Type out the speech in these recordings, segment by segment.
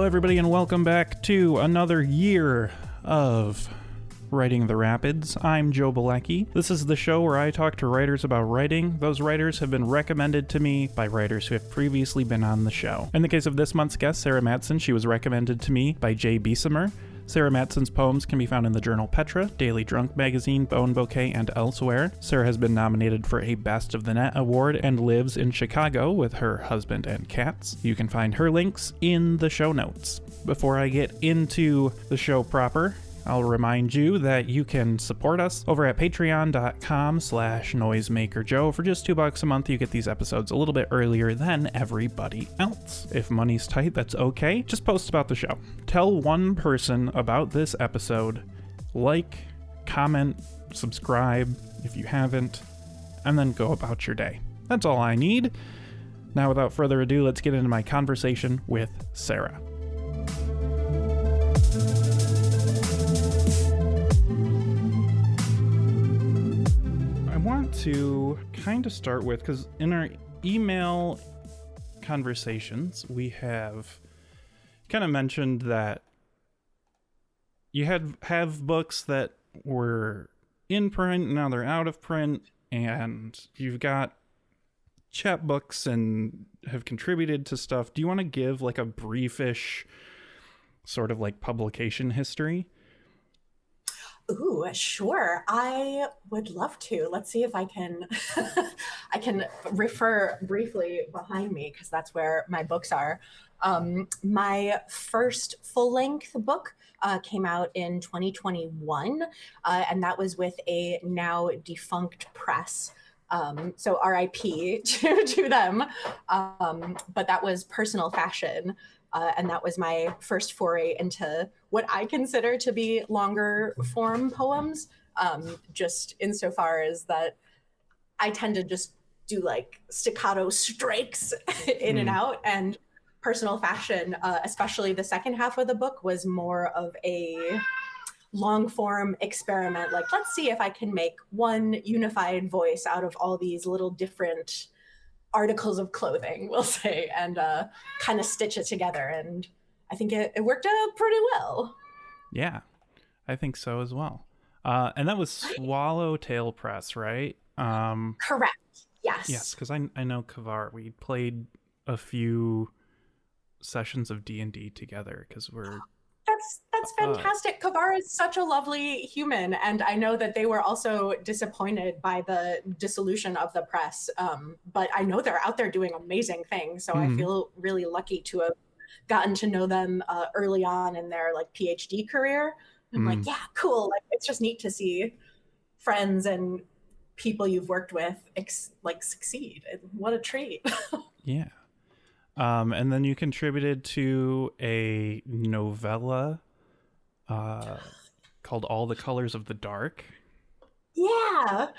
everybody, and welcome back to another year of Writing the Rapids. I'm Joe Bielecki. This is the show where I talk to writers about writing. Those writers have been recommended to me by writers who have previously been on the show. In the case of this month's guest, Sara Matson, she was recommended to me by Jay Beesimer. Sara Matson's poems can be found in the journal Petra, Daily Drunk Magazine, Bone Bouquet, and elsewhere. Sara has been nominated for a Best of the Net award and lives in Chicago with her husband and cats. You can find her links in the show notes. Before I get into the show proper, I'll remind you that you can support us over at patreon.com/noisemakerjoe. For just $2 a month, you get these episodes a little bit earlier than everybody else. If money's tight, that's okay. Just post about the show. Tell one person about this episode. Like, comment, subscribe if you haven't, and then go about your day. That's all I need. Now, without further ado, let's get into my conversation with Sara. Want to kind of start with, because in our email conversations we have kind of mentioned that you have books that were in print, now they're out of print, and you've got chapbooks and have contributed to stuff. Do you want to give like a briefish sort of like publication history? Ooh, sure. I would love to. Let's see if I can I can refer briefly behind me, because that's where my books are. My first full-length book came out in 2021, and that was with a now defunct press. So RIP to them. But that was Personal Fashion. And that was my first foray into what I consider to be longer form poems, just insofar as that I tend to just do like staccato strikes in and out. And Personal Fashion, especially the second half of the book, was more of a long form experiment. Like, let's see if I can make one unified voice out of all these little different articles of clothing, we'll say, and kind of stitch it together. And I think it worked out pretty well. Yeah, I think so as well. And that was Swallowtail Press, right? Correct. Yes. Yes, because I know Kavar. We played a few sessions of D&D together because we're... That's fantastic. Kavar is such a lovely human, and I know that they were also disappointed by the dissolution of the press. But I know they're out there doing amazing things, so I feel really lucky to have gotten to know them early on in their like PhD career. I'm like, yeah, cool. Like, it's just neat to see friends and people you've worked with succeed. What a treat. Yeah. And then you contributed to a novella called All the Colors of the Dark. Yeah,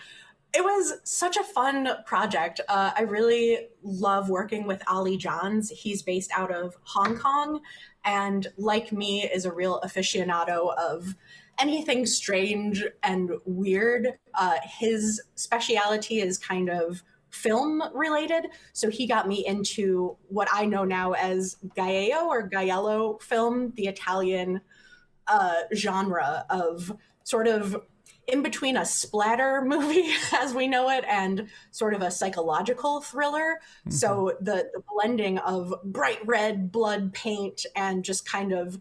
it was such a fun project. I really love working with Ali Johns. He's based out of Hong Kong, and like me, is a real aficionado of anything strange and weird. His speciality is kind of film related, so he got me into what I know now as Gaiello or Gaiello film, the Italian genre of sort of in between a splatter movie as we know it and sort of a psychological thriller. So the blending of bright red blood paint and just kind of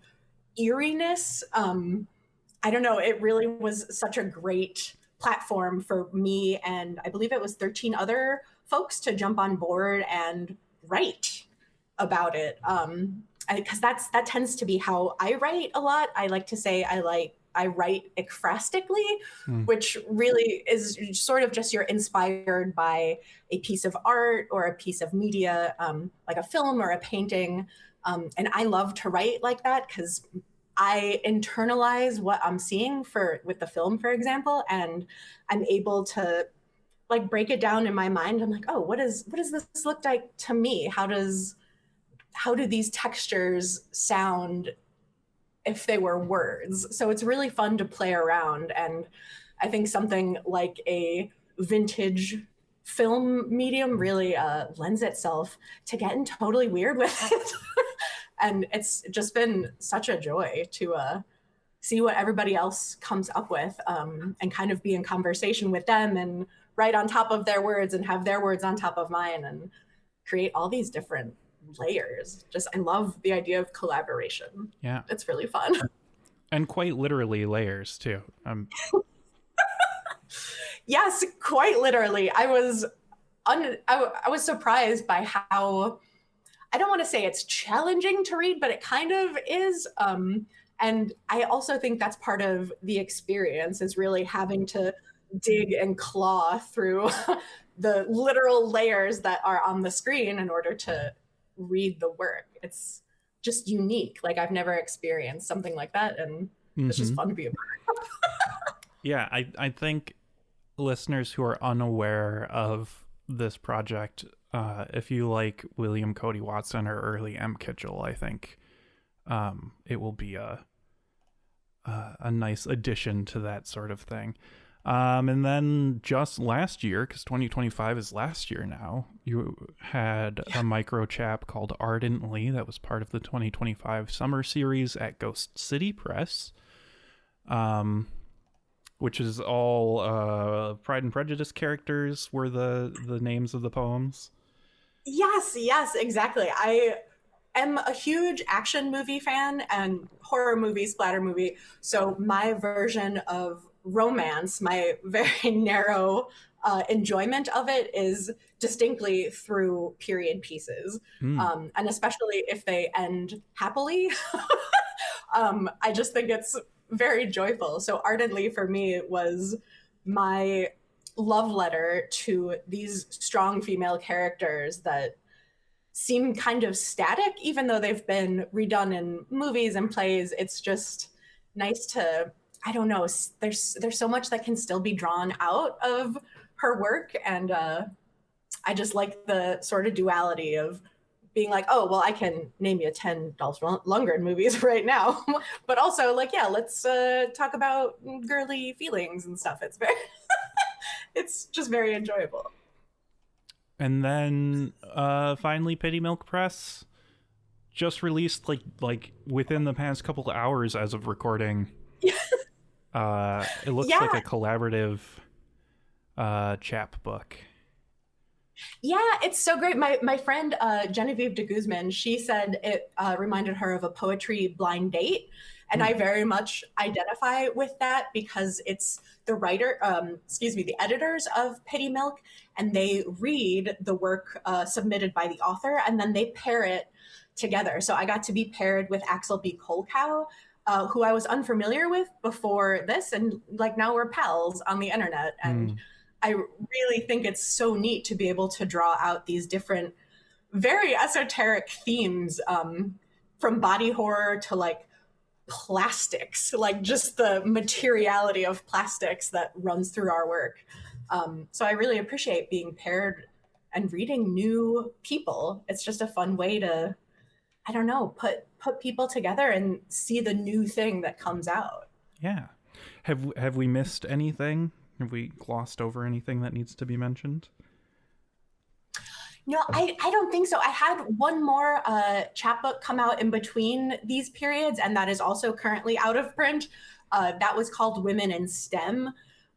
eeriness, I don't know, it really was such a great platform for me, and I believe it was 13 other folks, to jump on board and write about it. Because that tends to be how I write a lot. I like to say I write ekphrastically, which really is sort of just you're inspired by a piece of art or a piece of media, like a film or a painting. And I love to write like that because I internalize what I'm seeing with the film, for example, and I'm able to like break it down in my mind. I'm like, oh, what does this look like to me? How do these textures sound if they were words? So it's really fun to play around. And I think something like a vintage film medium really lends itself to getting totally weird with it. And it's just been such a joy to see what everybody else comes up with, and kind of be in conversation with them and write on top of their words and have their words on top of mine and create all these different layers. Just, I love the idea of collaboration. Yeah. It's really fun. And quite literally layers too. Yes, quite literally. I was surprised by how, I don't want to say it's challenging to read, but it kind of is. And I also think that's part of the experience, is really having to dig and claw through the literal layers that are on the screen in order to read the work. It's just unique. Like, I've never experienced something like that, and it's just fun to be a part of. Yeah, I think listeners who are unaware of this project, if you like William Cody Watson or early M. Kitchell, I think it will be a nice addition to that sort of thing. And then just last year, because 2025 is last year now, you had a micro chap called Ardently that was part of the 2025 summer series at Ghost City Press, which is all Pride and Prejudice characters were the names of the poems. Yes, exactly. I am a huge action movie fan and horror movie, splatter movie. So my version of romance, my very narrow enjoyment of it, is distinctly through period pieces. And especially if they end happily. I just think it's very joyful. So Ardently for me was my love letter to these strong female characters that seem kind of static, even though they've been redone in movies and plays. It's just nice to, I don't know, there's so much that can still be drawn out of her work. And I just like the sort of duality of being like, oh, well, I can name you 10 Dolph Lundgren movies right now. But also, like, yeah, let's talk about girly feelings and stuff. It's very, it's just very enjoyable. And then finally, Pity Milk Press just released like within the past couple of hours as of recording. It looks like a collaborative chapbook. Yeah, it's so great. My friend Genevieve de Guzman, she said it reminded her of a poetry blind date. And I very much identify with that, because it's the the editors of Pity Milk, and they read the work submitted by the author, and then they pair it together. So I got to be paired with Axel B. Kolkow, who I was unfamiliar with before this, and like now we're pals on the internet. And I really think it's so neat to be able to draw out these different, very esoteric themes, from body horror to like plastics, like just the materiality of plastics that runs through our work. So I really appreciate being paired and reading new people. It's just a fun way to, I don't know, put people together and see the new thing that comes out. Yeah. Have we missed anything? Have we glossed over anything that needs to be mentioned? No, I don't think so. I had one more chapbook come out in between these periods, and that is also currently out of print. That was called Women in STEM.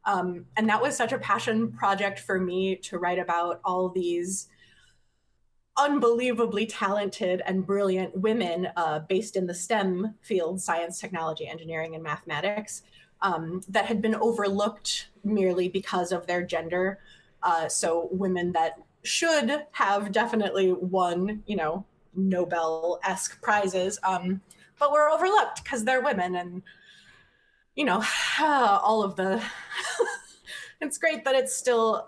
And that was such a passion project for me, to write about all these unbelievably talented and brilliant women based in the STEM field, science, technology, engineering, and mathematics, that had been overlooked merely because of their gender. So women that should have definitely won, Nobel-esque prizes, but were overlooked because they're women, and all of the. It's great that it's still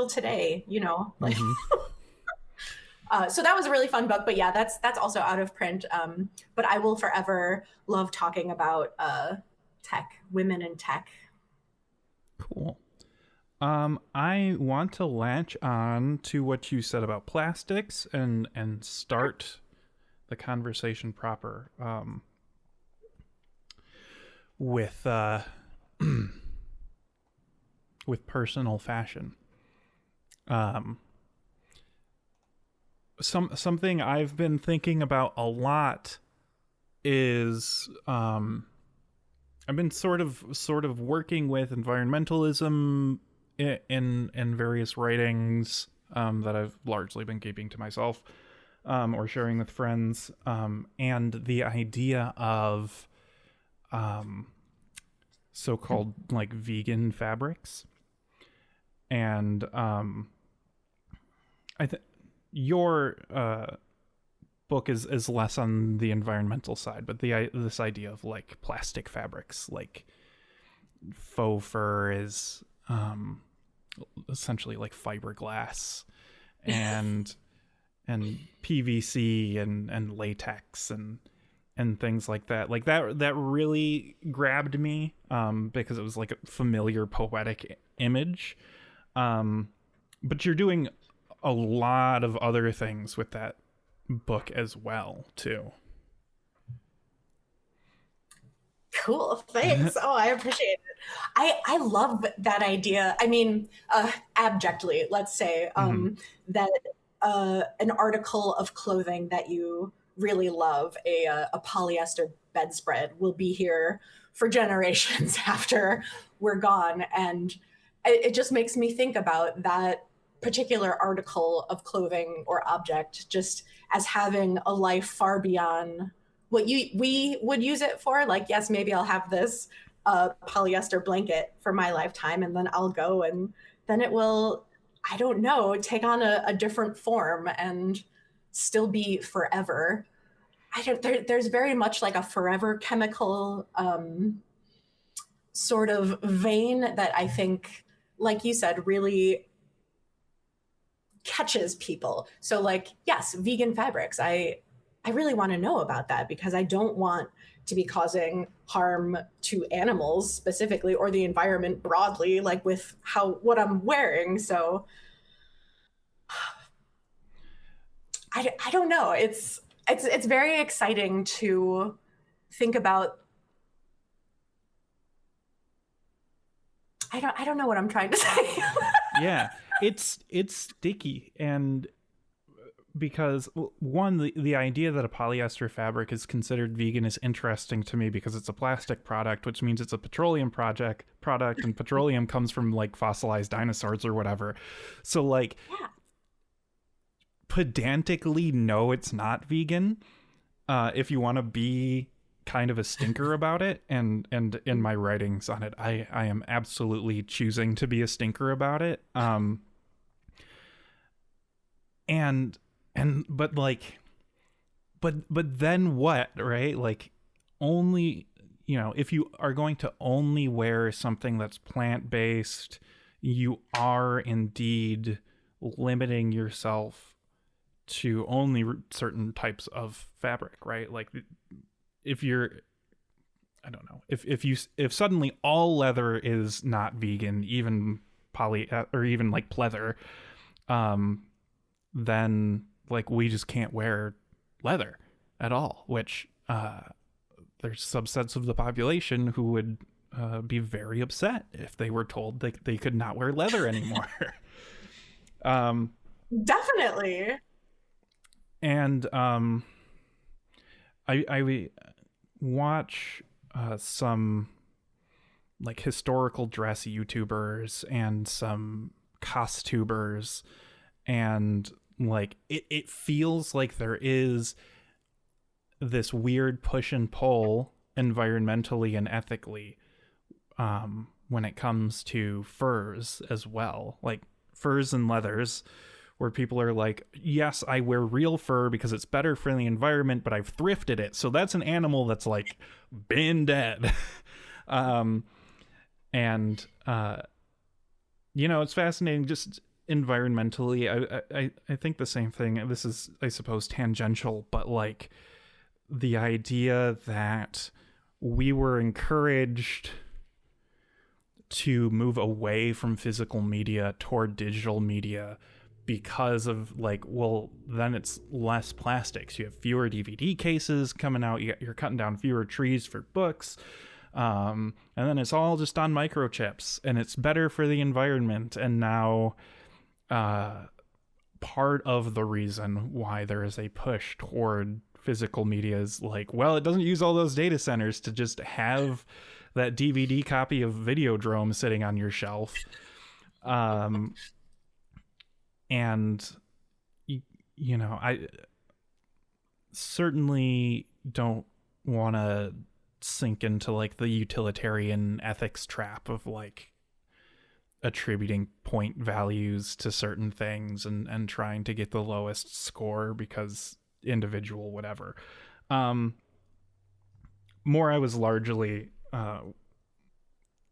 today, like. So that was a really fun book, but yeah, that's also out of print. But I will forever love talking about tech, women in tech. Cool. I want to latch on to what you said about plastics and start the conversation proper with with personal fashion. something I've been thinking about a lot is I've been sort of working with environmentalism in various writings that I've largely been keeping to myself or sharing with friends, and the idea of so-called like vegan fabrics. And I think your book is less on the environmental side, but this idea of like plastic fabrics, like faux fur is essentially like fiberglass, and PVC and latex and things like that. Like that really grabbed me because it was like a familiar poetic image. But you're doing a lot of other things with that book as well, too. Cool, thanks. Oh, I appreciate it. I love that idea. I mean, abjectly, let's say, that an article of clothing that you really love, a polyester bedspread, will be here for generations after we're gone. And it just makes me think about that particular article of clothing or object just as having a life far beyond what we would use it for. Like, yes, maybe I'll have this polyester blanket for my lifetime, and then I'll go, and then it will, I don't know, take on a different form and still be forever. There's very much like a forever chemical sort of vein that I think, like you said, really catches people. So like, yes, vegan fabrics. I really want to know about that because I don't want to be causing harm to animals specifically or the environment broadly, like with what I'm wearing. So I don't know. It's very exciting to think about. I don't know what I'm trying to say. Yeah, it's sticky, and because one, the idea that a polyester fabric is considered vegan is interesting to me because it's a plastic product, which means it's a petroleum product, and petroleum comes from like fossilized dinosaurs or whatever. So like, Yeah. Pedantically, no, it's not vegan. If you want to be kind of a stinker about it, and in my writings on it, I am absolutely choosing to be a stinker about it. But like, but then what, right? Like, only, if you are going to only wear something that's plant-based, you are indeed limiting yourself to only certain types of fabric, right? Like, if you're, I don't know, if suddenly all leather is not vegan, even poly or even like pleather, then like we just can't wear leather at all, which there's subsets of the population who would be very upset if they were told they could not wear leather anymore. Definitely. And I watch some like historical dress YouTubers and some costumers, and like it feels like there is this weird push and pull environmentally and ethically when it comes to furs as well, like furs and leathers, where people are like, yes, I wear real fur because it's better for the environment, but I've thrifted it, so that's an animal that's like been dead. It's fascinating just environmentally. I think the same thing. This is, I suppose, tangential, but like the idea that we were encouraged to move away from physical media toward digital media because of like, well, then it's less plastics. You have fewer DVD cases coming out. You're cutting down fewer trees for books. And then it's all just on microchips, and it's better for the environment. And now part of the reason why there is a push toward physical media is like, well, it doesn't use all those data centers to just have that DVD copy of Videodrome sitting on your shelf. And you know, I certainly don't want to sink into like the utilitarian ethics trap of like attributing point values to certain things and trying to get the lowest score because individual whatever. More I was largely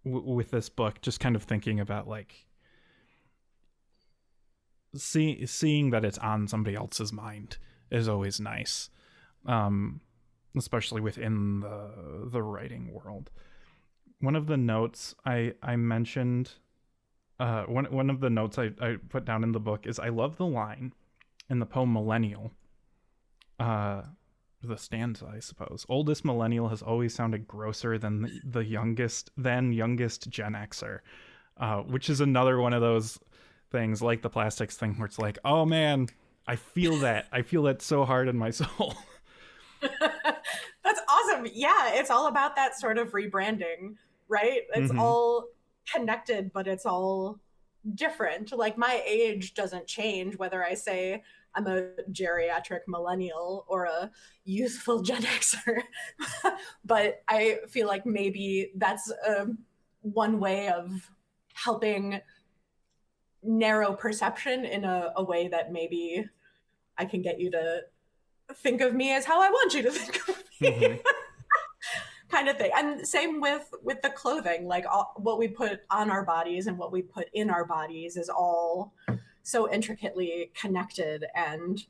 with this book just kind of thinking about like seeing that it's on somebody else's mind is always nice, especially within the writing world. One of the notes I mentioned, one of the notes I put down in the book is I love the line in the poem Millennial, the stanza, I suppose. Oldest millennial has always sounded grosser than the youngest Gen Xer, which is another one of those things like the plastics thing where it's like, oh man, I feel that so hard in my soul. That's awesome. Yeah, it's all about that sort of rebranding, right? It's all connected, but it's all different. Like my age doesn't change whether I say I'm a geriatric millennial or a youthful Gen Xer. But I feel like maybe that's one way of helping narrow perception in a way that maybe I can get you to think of me as how I want you to think of me. Kind of thing. And same with the clothing, like what we put on our bodies and what we put in our bodies is all so intricately connected, and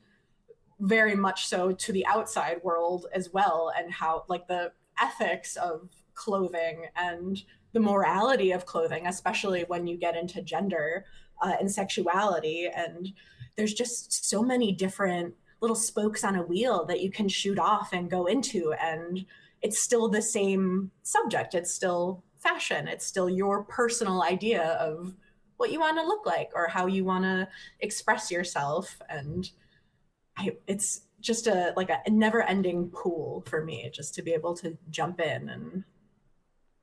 very much so to the outside world as well, and how like the ethics of clothing and the morality of clothing, especially when you get into gender and sexuality. And there's just so many different little spokes on a wheel that you can shoot off and go into, and it's still the same subject. It's still fashion. It's still your personal idea of what you want to look like or how you want to express yourself. And it's just a never-ending pool for me, just to be able to jump in. And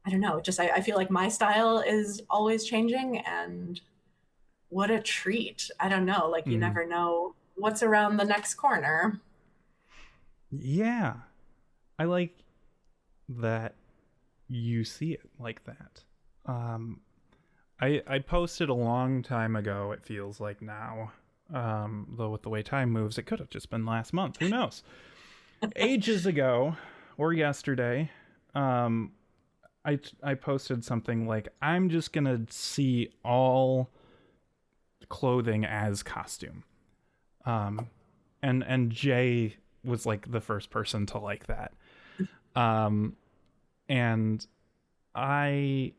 I don't know, just I feel like my style is always changing, and what a treat. I don't know, like you never know what's around the next corner. Yeah. I like that you see it like that. I posted a long time ago, it feels like now, though with the way time moves, it could have just been last month. Who knows? Ages ago, or yesterday, I posted something like, I'm just going to see all clothing as costume. And Jay was like the first person to like that. And I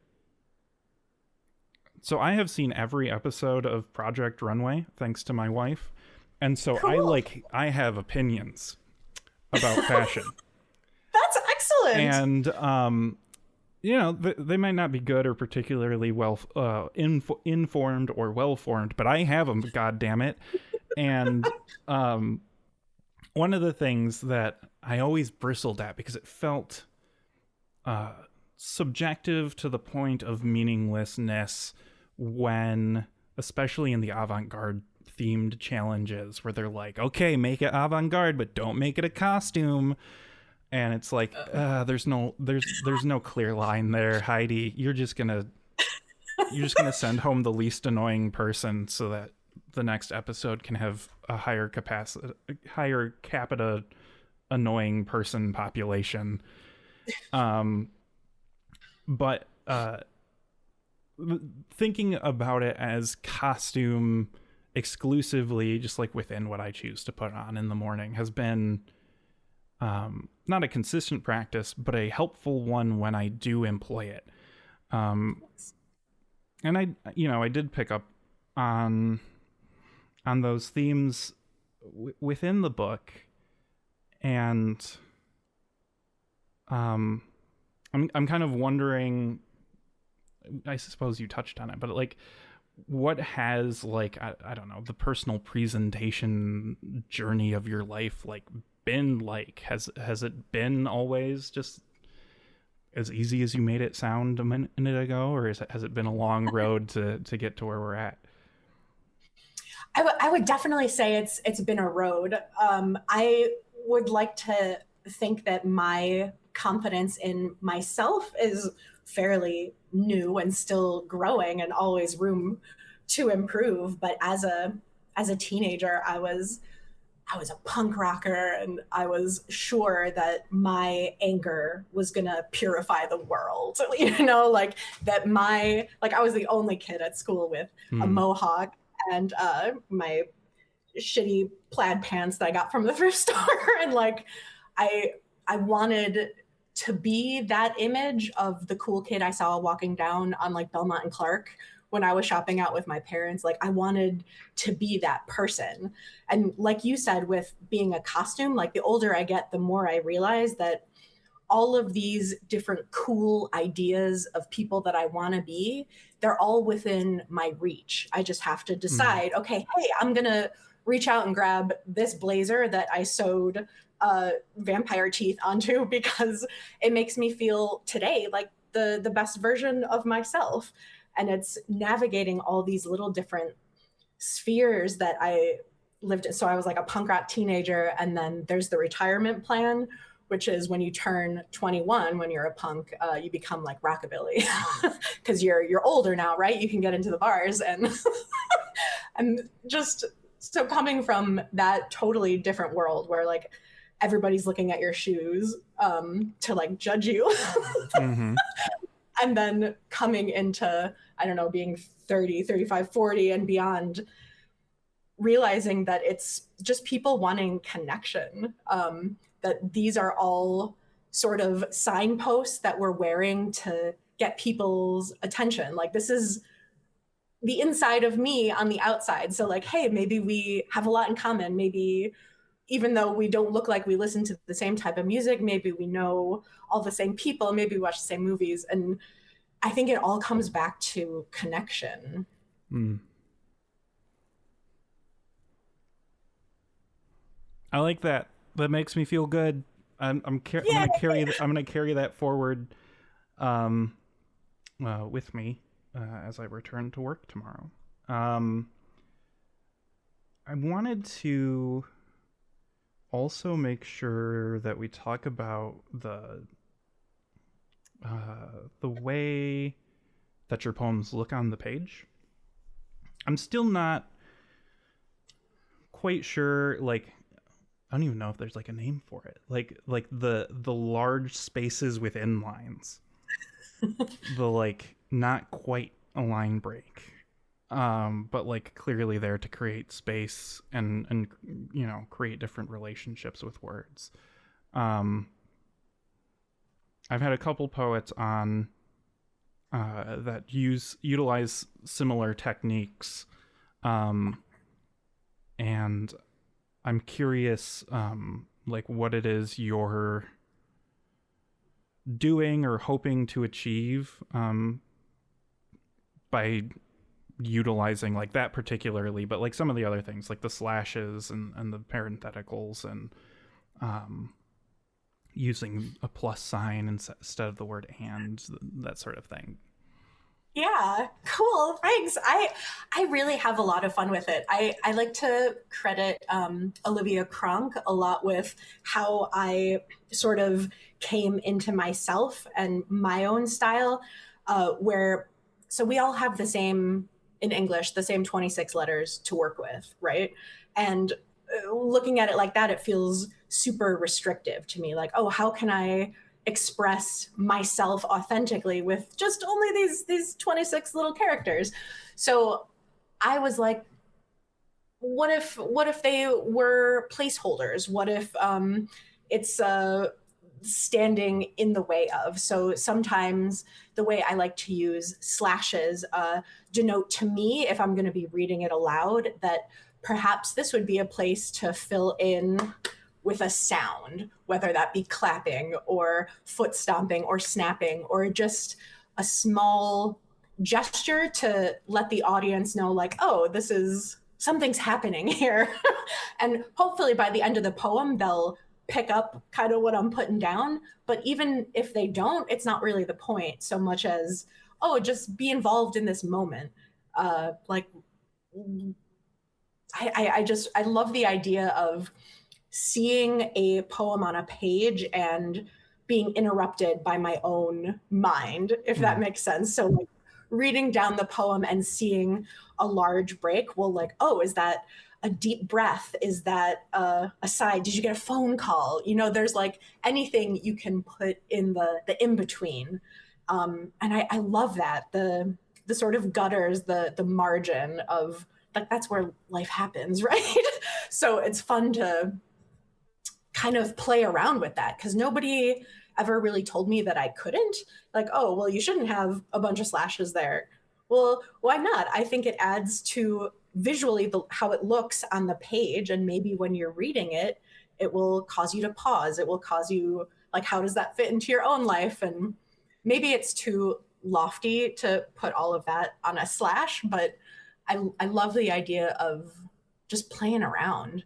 have seen every episode of Project Runway thanks to my wife. And so cool. I have opinions about fashion. That's excellent. And, you know, they might not be good or particularly well informed or well-formed, but I have them, goddammit. And one of the things that I always bristled at, because it felt subjective to the point of meaninglessness when, especially in the avant-garde themed challenges, where they're like, okay, make it avant-garde, but don't make it a costume. And it's like, there's no clear line there, Heidi. You're just gonna send home the least annoying person so that the next episode can have a higher capita annoying person population. But thinking about it as costume exclusively, just like within what I choose to put on in the morning, has been not a consistent practice, but a helpful one when I do employ it. And I did pick up on those themes within the book, and I'm kind of wondering, I suppose you touched on it, but like, what has like I don't know, the personal presentation journey of your life like been like? Has it been always just as easy as you made it sound a minute ago, or has it been a long road to get to where we're at? I would definitely say it's been a road. I would like to think that my confidence in myself is fairly new and still growing, and always room to improve. But as a teenager, I was a punk rocker, and I was sure that my anger was gonna purify the world. You know, like that like I was the only kid at school with a Hmm. mohawk and my shitty plaid pants that I got from the thrift store. And like I I wanted to be that image of the cool kid I saw walking down on like Belmont and Clark when I was shopping out with my parents. Like I wanted to be that person. And like you said, with being a costume, like the older I get, the more I realize that all of these different cool ideas of people that I want to be, they're all within my reach. I just have to Hmm. decide, okay, hey, I'm going to reach out and grab this blazer that I sewed vampire teeth onto because it makes me feel today like the best version of myself. And it's navigating all these little different spheres that I lived in. So I was like a punk rock teenager, and then there's the retirement plan, which is when you turn 21, when you're a punk, you become like rockabilly because you're older now, right? You can get into the bars and and just so coming from that totally different world where like everybody's looking at your shoes to like judge you, Hmm. and then coming into, I don't know, being 30, 35, 40 and beyond, realizing that it's just people wanting connection, that these are all sort of signposts that we're wearing to get people's attention. Like this is the inside of me on the outside. So like, hey, maybe we have a lot in common. Maybe even though we don't look like we listen to the same type of music, maybe we know all the same people, maybe we watch the same movies. And I think it all comes back to connection. Mm. I like that. That makes me feel good. I'm Yeah. I'm gonna carry that forward um, with me as I return to work tomorrow. Um, I wanted to also make sure that we talk about the way that your poems look on the page. I'm still not quite sure. Like, I don't even know if there's like a name for it. Like the large spaces within lines. The like not quite a line break. But like clearly there to create space and you know, create different relationships with words. Um I've had a couple poets on that utilize similar techniques, um, and I'm curious, like what it is you're doing or hoping to achieve by utilizing like that particularly, but like some of the other things like the slashes and the parentheticals and um, using a plus sign instead of the word and, that sort of thing. Yeah, cool. Thanks. I really have a lot of fun with it. I like to credit Olivia Cronk a lot with how I sort of came into myself and my own style, where so we all have the same in English, the same 26 letters to work with, right? And looking at it like that, it feels super restrictive to me. Like, oh, how can I express myself authentically with just only these 26 little characters? So I was like, what if they were placeholders? What if it's standing in the way of? So sometimes the way I like to use slashes denote to me, if I'm going to be reading it aloud, that perhaps this would be a place to fill in with a sound, whether that be clapping or foot stomping or snapping or just a small gesture to let the audience know, like, oh, this is something's happening here. And hopefully by the end of the poem, they'll pick up kind of what I'm putting down. But even if they don't, it's not really the point so much as, oh, just be involved in this moment. Like, I love the idea of seeing a poem on a page and being interrupted by my own mind, if that makes sense. So like reading down the poem and seeing a large break, well, like, oh, is that a deep breath? Is that a sigh? Did you get a phone call? You know, there's like anything you can put in the in between, and I love that the sort of gutters, the margin of like that's where life happens, right? So it's fun to kind of play around with that because nobody ever really told me that I couldn't. Like, oh, well, you shouldn't have a bunch of slashes there. Well, why not? I think it adds to visually how it looks on the page, and maybe when you're reading it, it will cause you to pause. It will cause you like, how does that fit into your own life? And maybe it's too lofty to put all of that on a slash, but I love the idea of just playing around.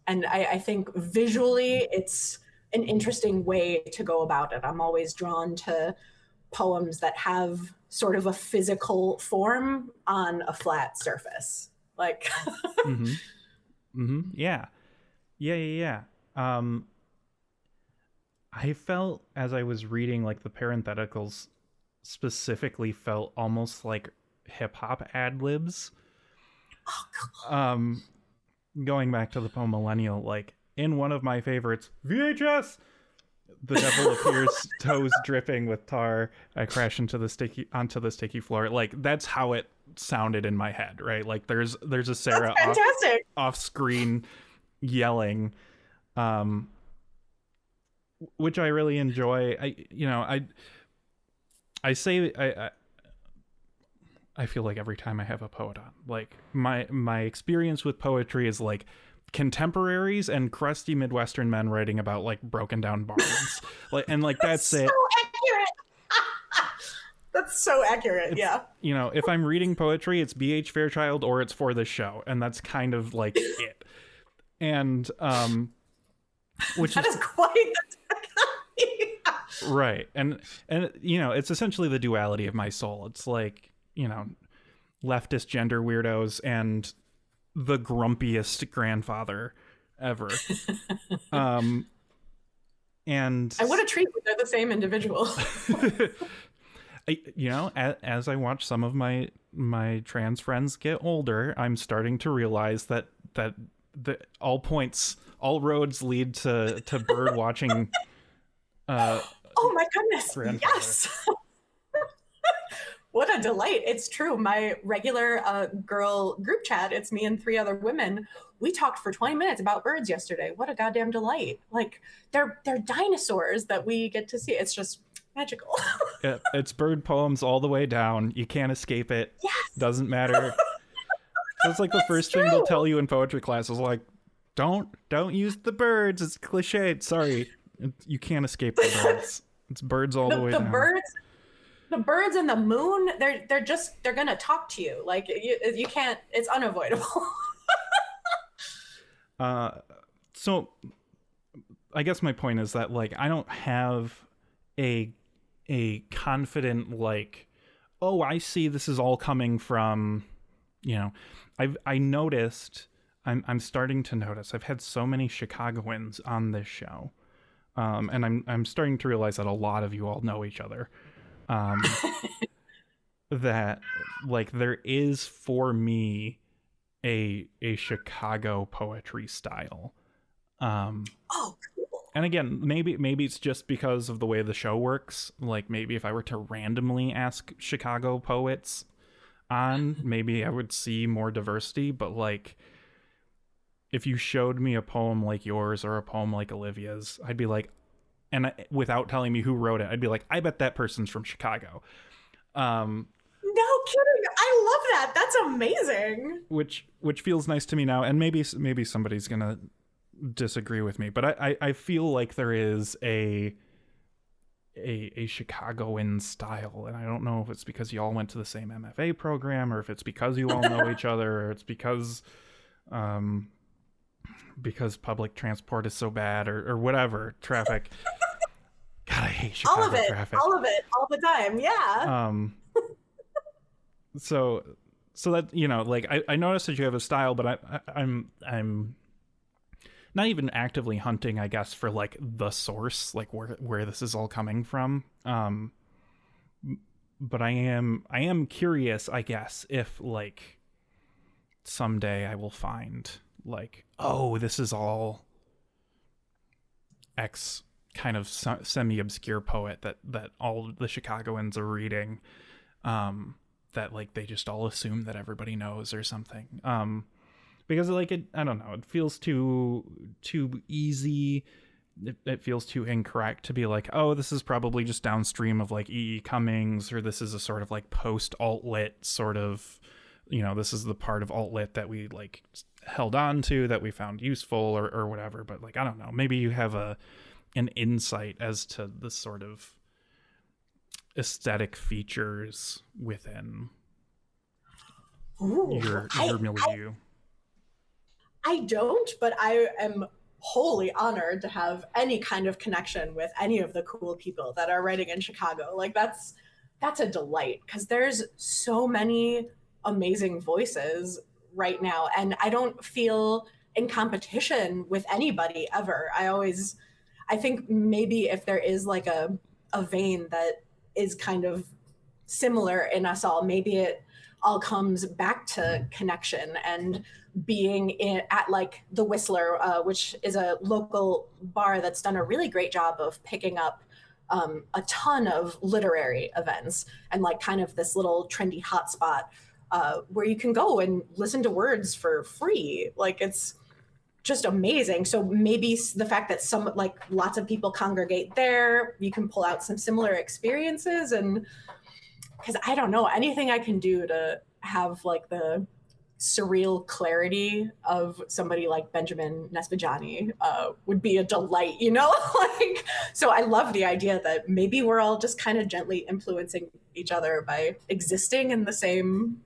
And I think visually it's an interesting way to go about it. I'm always drawn to poems that have sort of a physical form on a flat surface. Like, Yeah. I felt as I was reading, like the parentheticals specifically felt almost like hip hop ad libs. oh, cool. Going back to the poem Millennial, like in one of my favorites, VHS, the devil appears, toes dripping with tar. I crash onto the sticky floor. Like that's how it sounded in my head, right? Like there's a Sarah off screen yelling, which I really enjoy. I feel like every time I have a poet on, like my experience with poetry is like contemporaries and crusty Midwestern men writing about like broken down barns. That's it. Accurate. That's so accurate. Yeah. You know, if I'm reading poetry, it's B.H. Fairchild or it's for this show, and that's kind of like it. And which is quite the right. And you know, it's essentially the duality of my soul. It's like, you know, leftist gender weirdos and the grumpiest grandfather ever. And I would have treated they're the same individual. You know, as I watch some of my trans friends get older, I'm starting to realize that all roads lead to bird watching. Oh my goodness! Yes. What a delight. It's true. My regular girl group chat, it's me and 3 other women. We talked for 20 minutes about birds yesterday. What a goddamn delight. Like they're dinosaurs that we get to see. It's just magical. Yeah, it's bird poems all the way down. You can't escape it. Yes. Doesn't matter. So it's like the first thing they'll tell you in poetry class is like, don't use the birds. It's cliched. Sorry. You can't escape the birds. It's birds all the way down. The birds and the moon, they're gonna talk to you. Like you can't, it's unavoidable. So I guess my point is that like I don't have a confident like, oh, I see this is all coming from, you know, I noticed, I'm starting to notice I've had so many Chicagoans on this show. And I'm starting to realize that a lot of you all know each other. That like there is for me a Chicago poetry style. Oh, cool. And again, maybe it's just because of the way the show works. Like maybe if I were to randomly ask Chicago poets on, maybe I would see more diversity. But like if you showed me a poem like yours or a poem like Olivia's, I'd be like, without telling me who wrote it, I'd be like, I bet that person's from Chicago. No kidding. I love that. That's amazing. Which feels nice to me now. And maybe somebody's going to disagree with me, but I feel like there is a a Chicagoan style, and I don't know if it's because you all went to the same MFA program, or if it's because you all know each other, or it's because public transport is so bad, or whatever. Traffic. God, I hate Chicago traffic. All of it, all the time. Yeah. So that, you know, like I noticed that you have a style, but I'm not even actively hunting, I guess, for like the source, like where this is all coming from. But I am curious, I guess, if like someday I will find like, oh, this is all X kind of semi-obscure poet that all the Chicagoans are reading, that like they just all assume that everybody knows or something. Because like I don't know, it feels too easy. It feels too incorrect to be like, oh, this is probably just downstream of like E.E. Cummings, or this is a sort of like post alt-lit sort of, you know, this is the part of alt-lit that we like held on to, that we found useful, or whatever. But like, I don't know, maybe you have an insight as to the sort of aesthetic features within your milieu. I don't, but I am wholly honored to have any kind of connection with any of the cool people that are writing in Chicago. Like that's a delight, because there's so many amazing voices right now, and I don't feel in competition with anybody ever. I think maybe if there is like a vein that is kind of similar in us all, maybe it all comes back to connection and being at like the Whistler, which is a local bar that's done a really great job of picking up a ton of literary events, and like kind of this little trendy hotspot where you can go and listen to words for free. Like it's just amazing. So maybe the fact that like lots of people congregate there, you can pull out some similar experiences. And because I don't know, anything I can do to have like the surreal clarity of somebody like Benjamin Nespijani would be a delight, you know? Like, so I love the idea that maybe we're all just kind of gently influencing each other by existing in the same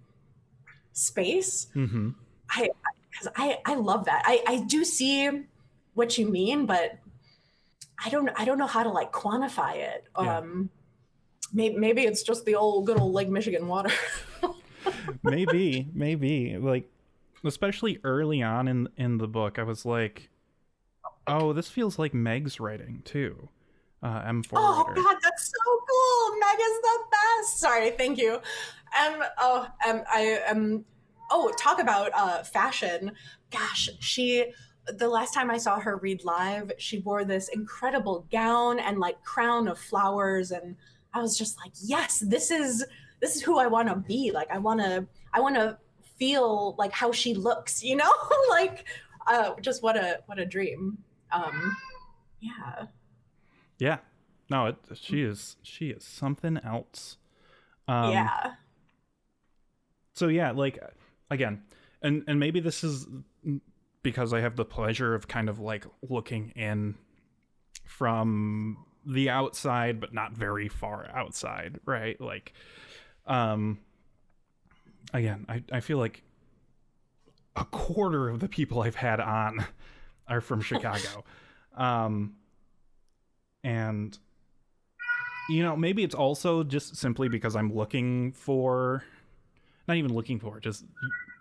space. Mm-hmm. I love that. I do see what you mean, but I don't know how to like quantify it. Yeah. Maybe it's just the good old Lake Michigan water. maybe like, especially early on in the book, I was like, oh, this feels like Meg's writing too. M4 oh writer. God, that's so cool. Meg is the best. Sorry, thank you. Talk about fashion. Gosh, the last time I saw her read live, she wore this incredible gown and like crown of flowers, and I was just like, yes, this is who I want to be. Like I want to feel like how she looks, you know? Like just what a dream. Yeah. Yeah. No, she is something else. Yeah. So yeah, like again, and maybe this is because I have the pleasure of kind of like looking in from the outside, but not very far outside, right? Like, again, I feel like a quarter of the people I've had on are from Chicago. And, you know, maybe it's also just simply because I'm looking for, not even looking for, just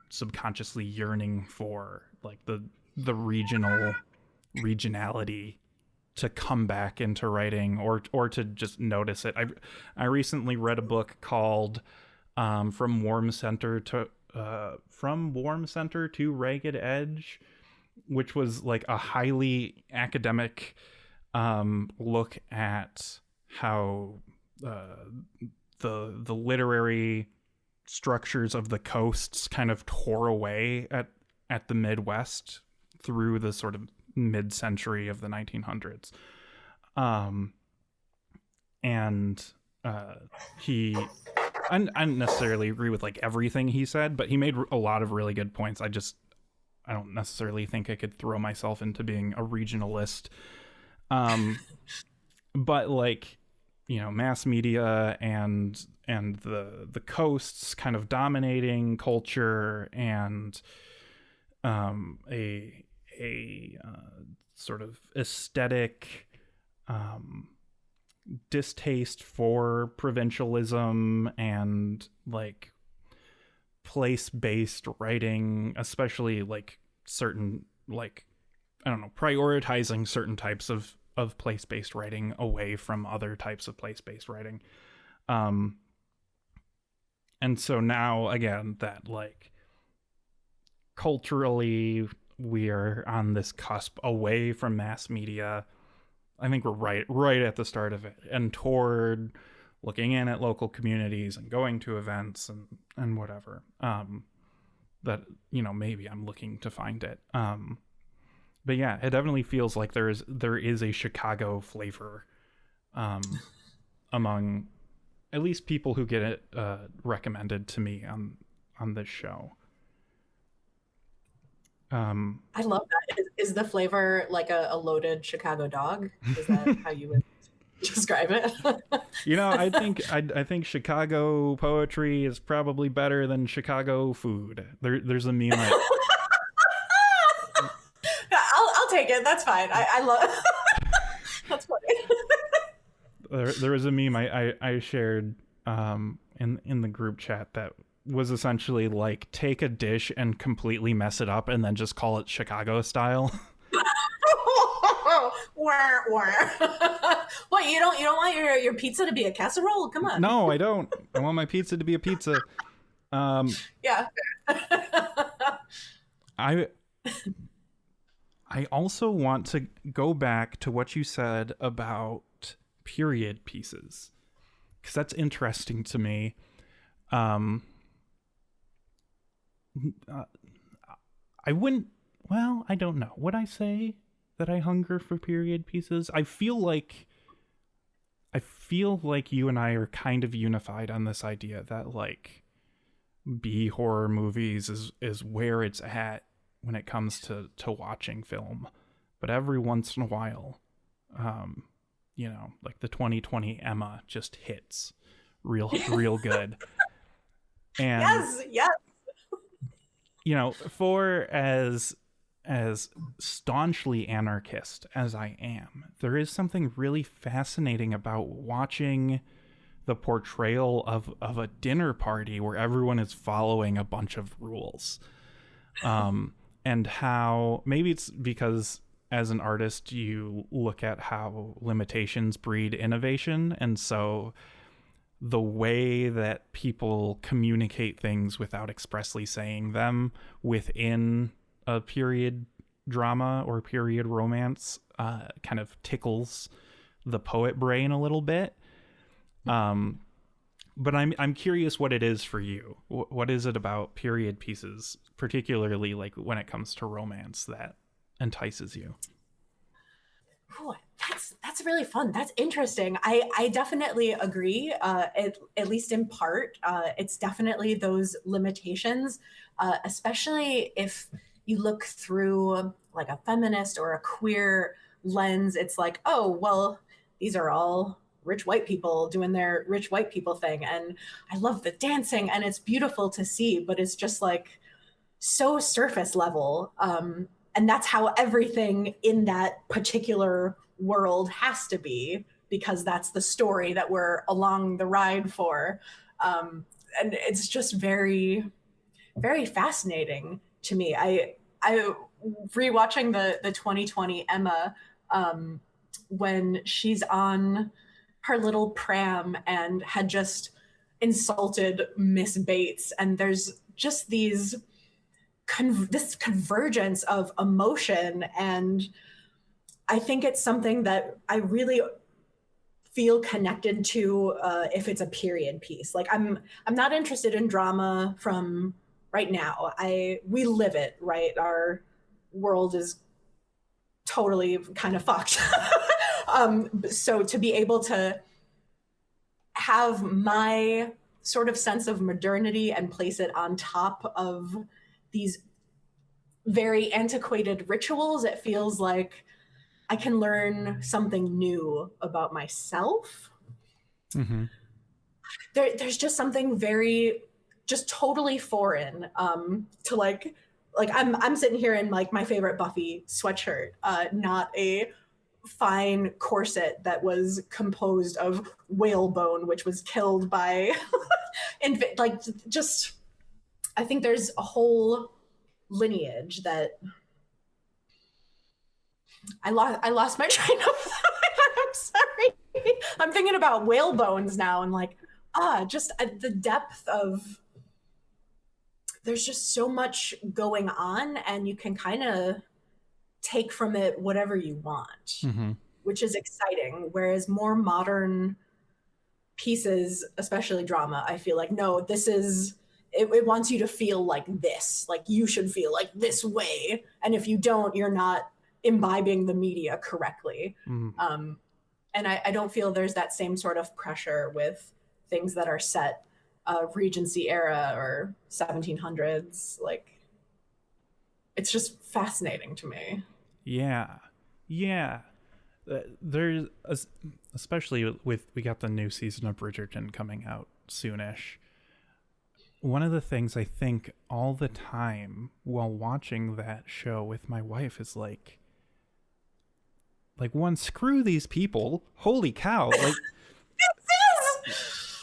subconsciously yearning for like the regionality to come back into writing, or to just notice it. I recently read a book called From Warm Center to Ragged Edge, which was like a highly academic look at how the literary structures of the coasts kind of tore away at the Midwest through the sort of mid-century of the 1900s. I don't necessarily agree with like everything he said, but he made a lot of really good points. I don't necessarily think I could throw myself into being a regionalist. But like, mass media and the coasts kind of dominating culture, and a sort of aesthetic distaste for provincialism and like place-based writing, especially like certain, like, I don't know, prioritizing certain types of place-based writing away from other types of place-based writing. And so now again, that like culturally we are on this cusp away from mass media. I think we're right at the start of it, and toward looking in at local communities and going to events and whatever. That, maybe I'm looking to find it. But yeah, it definitely feels like there is a Chicago flavor among at least people who get it recommended to me on this show. I love that. Is the flavor like a loaded Chicago dog? Is that how you would describe it? I think Chicago poetry is probably better than Chicago food. There's a meme. I'll take it. That's fine. I love. That's funny. There was a meme I shared in the group chat that was essentially like, take a dish and completely mess it up and then just call it Chicago style. What, you don't want your pizza to be a casserole? Come on. No, I don't. I want my pizza to be a pizza. Yeah. I also want to go back to what you said about period pieces, because that's interesting to me. I wouldn't, well, I don't know. Would I say that I hunger for period pieces? I feel like you and I are kind of unified on this idea that like B horror movies is where it's at when it comes to watching film. But every once in a while, like the 2020 Emma just hits real good. And yes. For as staunchly anarchist as I am, there is something really fascinating about watching the portrayal of a dinner party where everyone is following a bunch of rules. And how maybe it's because as an artist you look at how limitations breed innovation, and so the way that people communicate things without expressly saying them within a period drama or period romance kind of tickles the poet brain a little bit. But I'm curious what it is for you. What is it about period pieces, particularly like when it comes to romance, that entices you? Ooh, that's really fun. That's interesting. I definitely agree. At least in part, it's definitely those limitations, especially if you look through like a feminist or a queer lens. It's like, oh, well, these are all rich white people doing their rich white people thing, and I love the dancing and it's beautiful to see, but it's just like so surface level. And that's how everything in that particular world has to be, because that's the story that we're along the ride for. And it's just very, very fascinating to me. I rewatching the 2020 Emma, when she's on her little pram and had just insulted Miss Bates, and there's just this convergence of emotion, and I think it's something that I really feel connected to if it's a period piece. Like I'm not interested in drama from right now. We live it, right? Our world is totally kind of fucked. So to be able to have my sort of sense of modernity and place it on top of these very antiquated rituals, it feels like I can learn something new about myself. Mm-hmm. There's just something very, just totally foreign to like I'm sitting here in like my favorite Buffy sweatshirt, not a fine corset that was composed of whalebone, which was killed by, like just I think there's a whole lineage that I lost my train of thought. I'm sorry. I'm thinking about whale bones now and like just the depth of, there's just so much going on and you can kind of take from it whatever you want, Mm-hmm. which is exciting. Whereas more modern pieces, especially drama, I feel like, no, this is, it wants you to feel like this, like you should feel like this way. And if you don't, you're not imbibing the media correctly. Mm-hmm. And I don't feel there's that same sort of pressure with things that are set Regency era or 1700s. Like, it's just fascinating to me. Yeah. Yeah. There's, especially with, we got the new season of Bridgerton coming out soonish. One of the things I think all the time while watching that show with my wife is one, screw these people. Holy cow.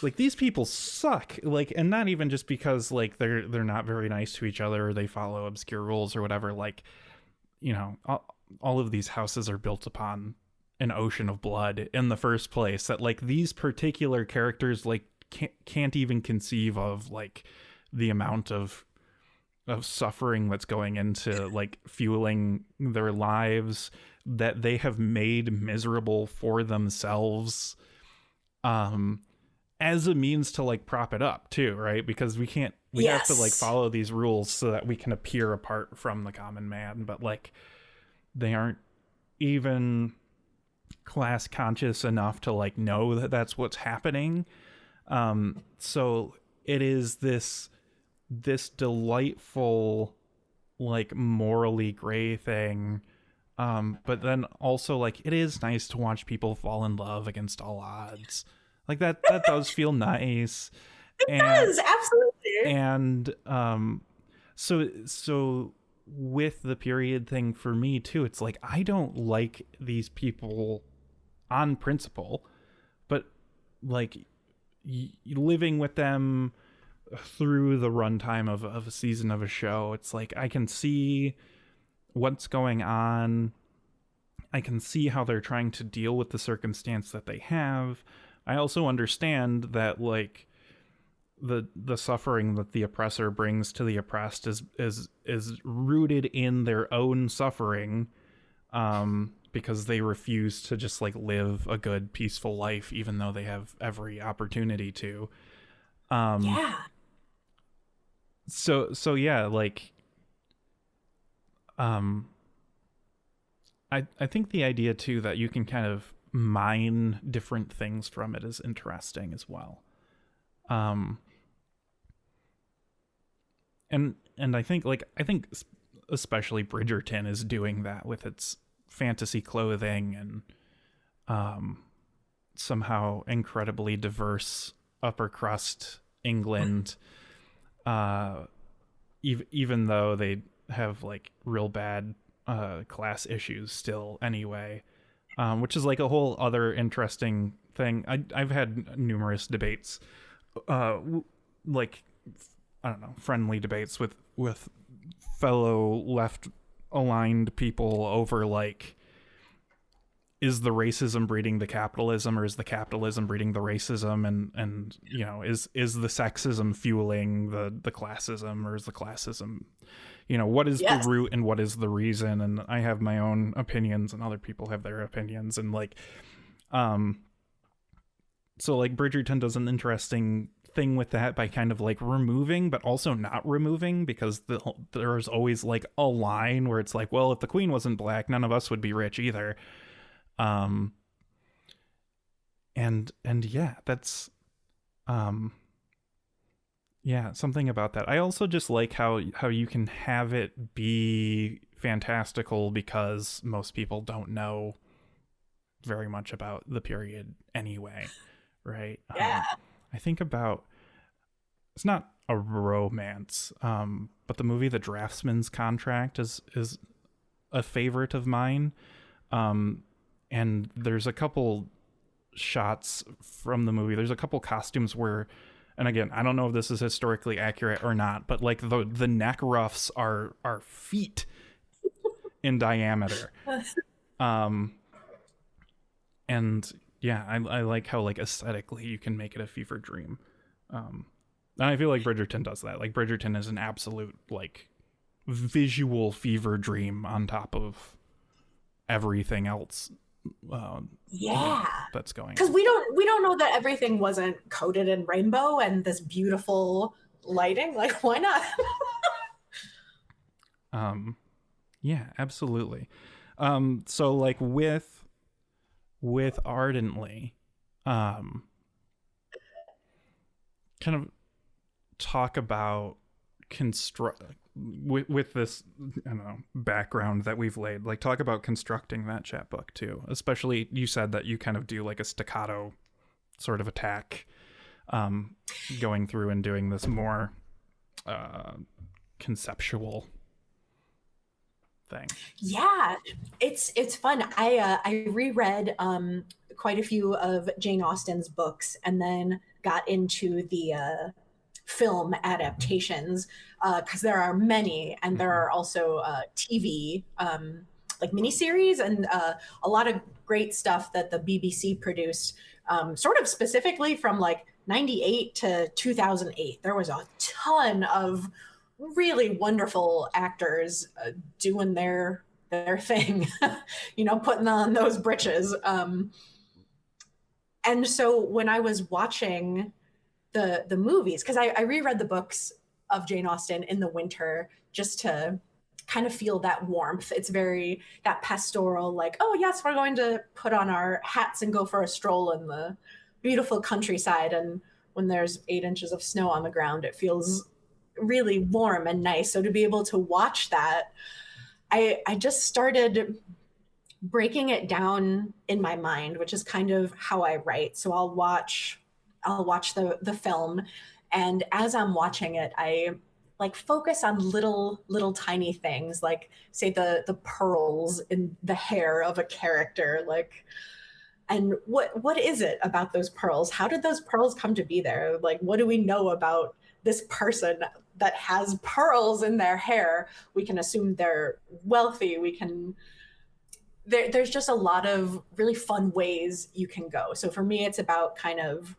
Like these people suck. Like, and not even just because like they're not very nice to each other or they follow obscure rules or whatever. Like, you know, all of these houses are built upon an ocean of blood in the first place, that like these particular characters like can't even conceive of like the amount of suffering that's going into like fueling their lives, that they have made miserable for themselves, as a means to like prop it up too, right? Because we Yes. have to like follow these rules so that we can appear apart from the common man, but like they aren't even class conscious enough to like know that that's what's happening. So it is this delightful like morally gray thing, but then also like it is nice to watch people fall in love against all odds. Like that does feel nice. It does, absolutely. And so with the period thing for me too, it's like I don't like these people on principle, but like living with them through the runtime of a season of a show, it's like I can see what's going on. I can see how they're trying to deal with the circumstance that they have. I also understand that like the suffering that the oppressor brings to the oppressed is rooted in their own suffering, because they refuse to just like live a good peaceful life even though they have every opportunity to. Yeah. So yeah, like I think the idea too that you can kind of mine different things from it is interesting as well. And I think especially Bridgerton is doing that with its fantasy clothing and somehow incredibly diverse upper crust England, even though they have like real bad class issues still anyway, which is like a whole other interesting thing. I've had numerous debates, like I don't know, friendly debates with fellow left aligned people over like, is the racism breeding the capitalism, or is the capitalism breeding the racism, and you know, is the sexism fueling the classism, or is the classism, you know, what is the root and what is the reason? And I have my own opinions and other people have their opinions, and like so like Bridgerton does an interesting thing with that by kind of like removing but also not removing, because there's always like a line where it's like, well, if the queen wasn't black, none of us would be rich either. And yeah, that's yeah, something about that. I also just like how you can have it be fantastical because most people don't know very much about the period anyway, right? Yeah. I think about, it's not a romance, but the movie The Draftsman's Contract is a favorite of mine. And there's a couple shots from the movie. There's a couple costumes where, and again, I don't know if this is historically accurate or not, but like the neck ruffs are feet in diameter. And yeah, I like how like aesthetically you can make it a fever dream. And I feel like Bridgerton does that. Like Bridgerton is an absolute like visual fever dream on top of everything else. Yeah, that's going because we don't know that everything wasn't coated in rainbow and this beautiful lighting. Like, why not? Yeah, absolutely. So like with Ardently, kind of talk about with this, I don't know, background that we've laid, like talk about constructing that chapbook too. Especially, you said that you kind of do like a staccato sort of attack, going through and doing this more conceptual thing. Yeah, it's fun. I reread quite a few of Jane Austen's books, and then got into the film adaptations, because there are many, and there are also TV like miniseries, and a lot of great stuff that the BBC produced, sort of specifically from like 98 to 2008. There was a ton of really wonderful actors doing their thing, putting on those britches. And so when I was watching the movies, because I reread the books of Jane Austen in the winter just to kind of feel that warmth. It's very that pastoral, like, oh yes, we're going to put on our hats and go for a stroll in the beautiful countryside. And when there's 8 inches of snow on the ground, it feels really warm and nice. So to be able to watch that, I just started breaking it down in my mind, which is kind of how I write. So I'll watch the film, and as I'm watching it, I like focus on little tiny things, like say the pearls in the hair of a character, like, and what is it about those pearls? How did those pearls come to be there? Like, what do we know about this person that has pearls in their hair? We can assume they're wealthy. There's just a lot of really fun ways you can go. So for me, it's about kind of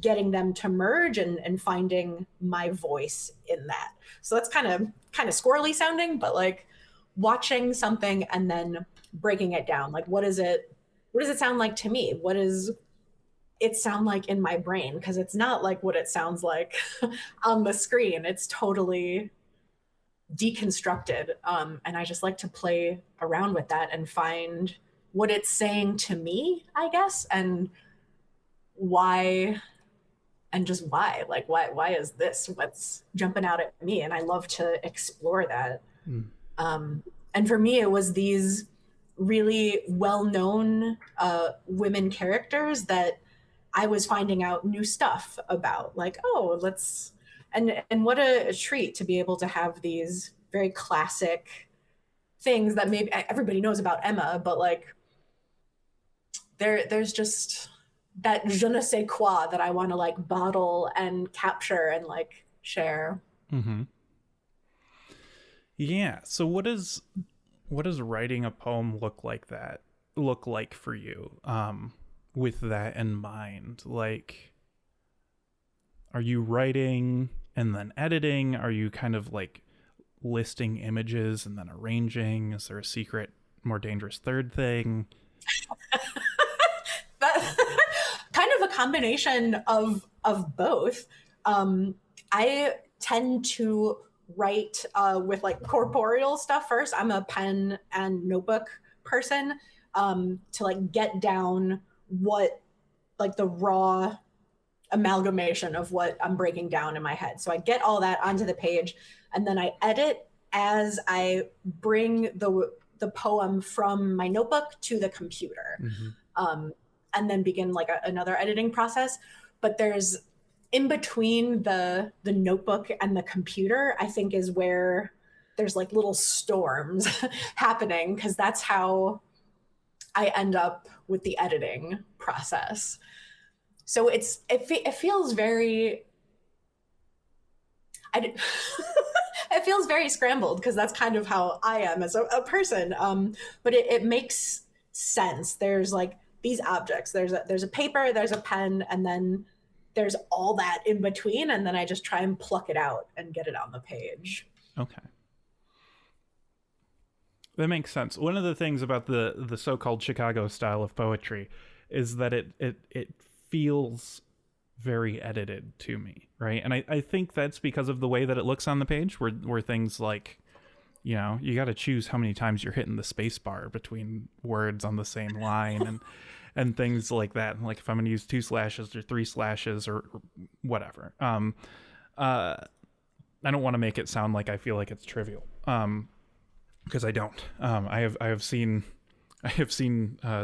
getting them to merge and finding my voice in that. So that's kind of squirrely sounding, but like watching something and then breaking it down. Like, what does it sound like to me? What does it sound like in my brain? Because it's not like what it sounds like on the screen. It's totally deconstructed. And I just like to play around with that and find what it's saying to me, I guess, and why, and just why. Like, why is this what's jumping out at me? And I love to explore that. And for me, it was these really well-known women characters that I was finding out new stuff about. Like, oh, and what a treat to be able to have these very classic things that maybe everybody knows about Emma, but like there's just that je ne sais quoi that I want to like bottle and capture and like share. Mm-hmm. Yeah. So what does writing a poem look like for you? With that in mind, like, are you writing and then editing? Are you kind of like listing images and then arranging? Is there a secret, more dangerous third thing? That kind of a combination of both. I tend to write with like corporeal stuff first. I'm a pen and notebook person, to like get down what, like the raw amalgamation of what I'm breaking down in my head. So I get all that onto the page, and then I edit as I bring the poem from my notebook to the computer. and then begin like another editing process. But there's in between the notebook and the computer, I think is where there's like little storms happening, because that's how I end up with the editing process. So it feels very it feels very scrambled, because that's kind of how I am as a person. But it makes sense. There's like these objects. There's a paper, there's a pen, and then there's all that in between, and then I just try and pluck it out and get it on the page. Okay. That makes sense. One of the things about the so-called Chicago style of poetry is that it feels very edited to me, right? And I think that's because of the way that it looks on the page, where things like, you know, you got to choose how many times you're hitting the space bar between words on the same line and things like that. Like if I'm going to use 2 slashes or 3 slashes or whatever. I don't want to make it sound like I feel like it's trivial. Because I don't. I have seen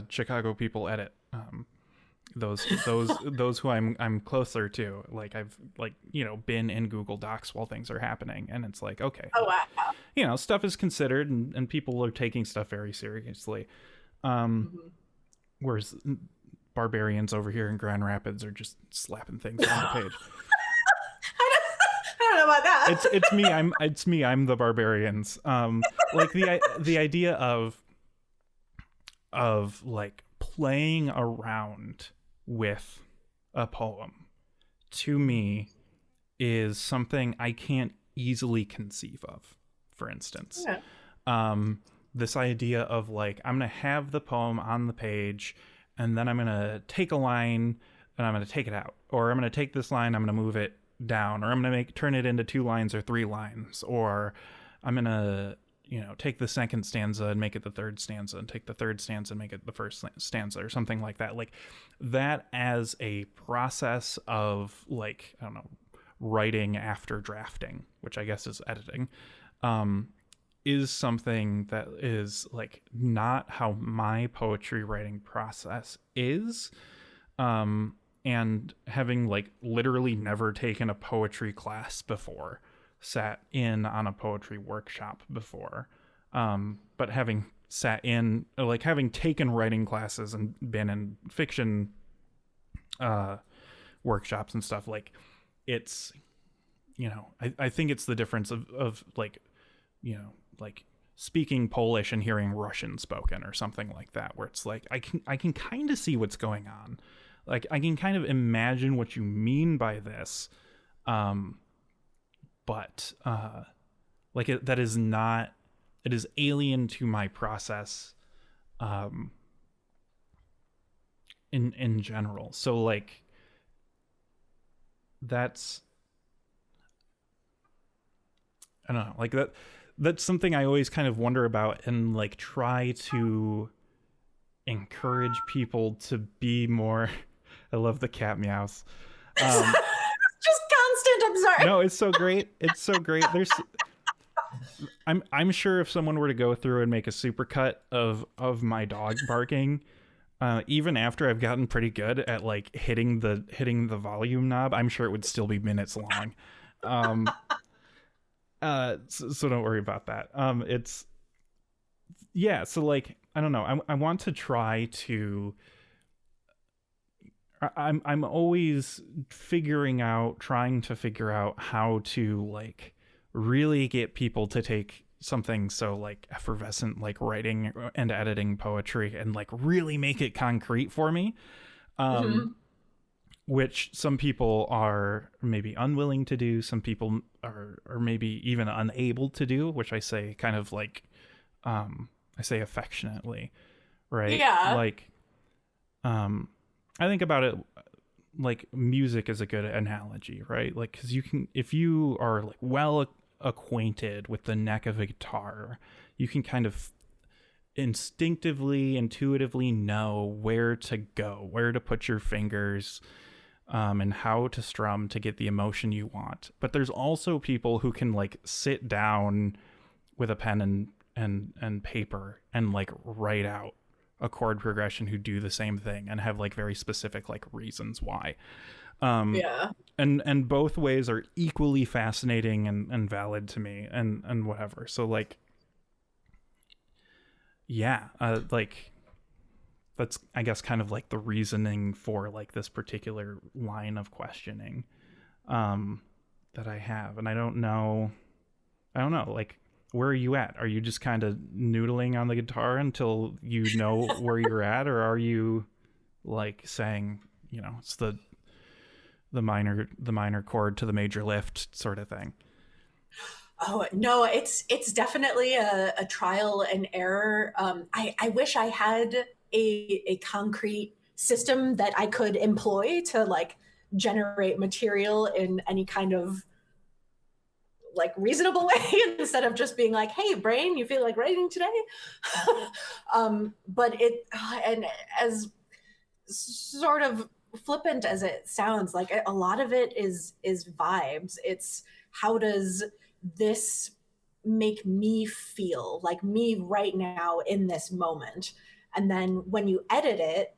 Chicago people edit. Those who I'm closer to. Like I've been in Google Docs while things are happening, and it's like, okay. Oh wow. You know, stuff is considered, and people are taking stuff very seriously. Whereas barbarians over here in Grand Rapids are just slapping things on the page. I don't know about that. It's me. I'm the barbarians. Like the idea of like playing around with a poem, to me, is something I can't easily conceive of. For instance, this idea of like, I'm gonna have the poem on the page, and then I'm gonna take a line and I'm gonna take it out, or I'm gonna take this line, I'm gonna move it down, or I'm gonna turn it into 2 lines or 3 lines, or I'm gonna take the second stanza and make it the third stanza, and take the third stanza and make it the first stanza, or something like that. Like that as a process of like, I don't know, writing after drafting, which I guess is editing, is something that is like not how my poetry writing process is. And having like literally never taken a poetry class before, sat in on a poetry workshop before, but having sat in, like having taken writing classes and been in fiction workshops and stuff, like it's, I think it's the difference of like, like speaking Polish and hearing Russian spoken or something like that, where it's like I can kind of see what's going on. Like I can kind of imagine what you mean by this, but like that is not. It is alien to my process, in general. So like, that's, I don't know, like that's something I always kind of wonder about, and like try to encourage people to be more. I love the cat meows. Just constant. I'm sorry. No, it's so great. It's so great. I'm sure if someone were to go through and make a supercut of my dog barking, even after I've gotten pretty good at like hitting the volume knob, I'm sure it would still be minutes long. So don't worry about that. So like, I don't know. I want to try to. I'm always trying to figure out how to like really get people to take something so like effervescent, like writing and editing poetry, and like really make it concrete for me. Which some people are maybe unwilling to do. Some people are maybe even unable to do, which I say kind of like, I say affectionately, right? Yeah. Like, I think about it like music is a good analogy, right? Like, because if you are like well acquainted with the neck of a guitar, you can kind of intuitively know where to go, where to put your fingers, and how to strum to get the emotion you want. But there's also people who can like sit down with a pen and paper and like write out a chord progression who do the same thing and have like very specific like reasons why. Yeah. And both ways are equally fascinating and valid to me and whatever. So like, yeah, like that's, I guess, kind of like the reasoning for like this particular line of questioning that I have. And I don't know, like, where are you at? Are you just kind of noodling on the guitar until you know where you're at? Or are you like saying, you know, it's the minor chord to the major lift sort of thing? Oh no, it's definitely a trial and error. I wish I had a concrete system that I could employ to like generate material in any kind of like reasonable way instead of just being like, hey brain, you feel like writing today? But it, and as sort of flippant as it sounds, like a lot of it is vibes. It's how does this make me feel, like me right now in this moment? And then when you edit it,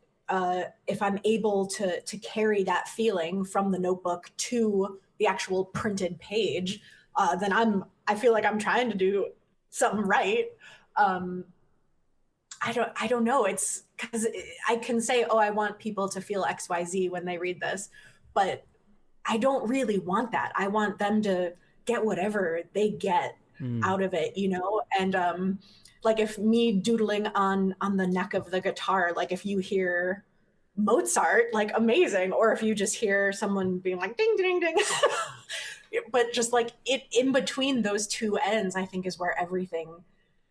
if I'm able to carry that feeling from the notebook to the actual printed page, then I feel like I'm trying to do something right. I don't know. It's because I can say, oh, I want people to feel XYZ when they read this, but I don't really want that. I want them to get whatever they get out of it, you know? And like if me doodling on the neck of the guitar, like if you hear Mozart, like amazing, or if you just hear someone being like ding ding ding. But just like it in between those two ends, I think is where everything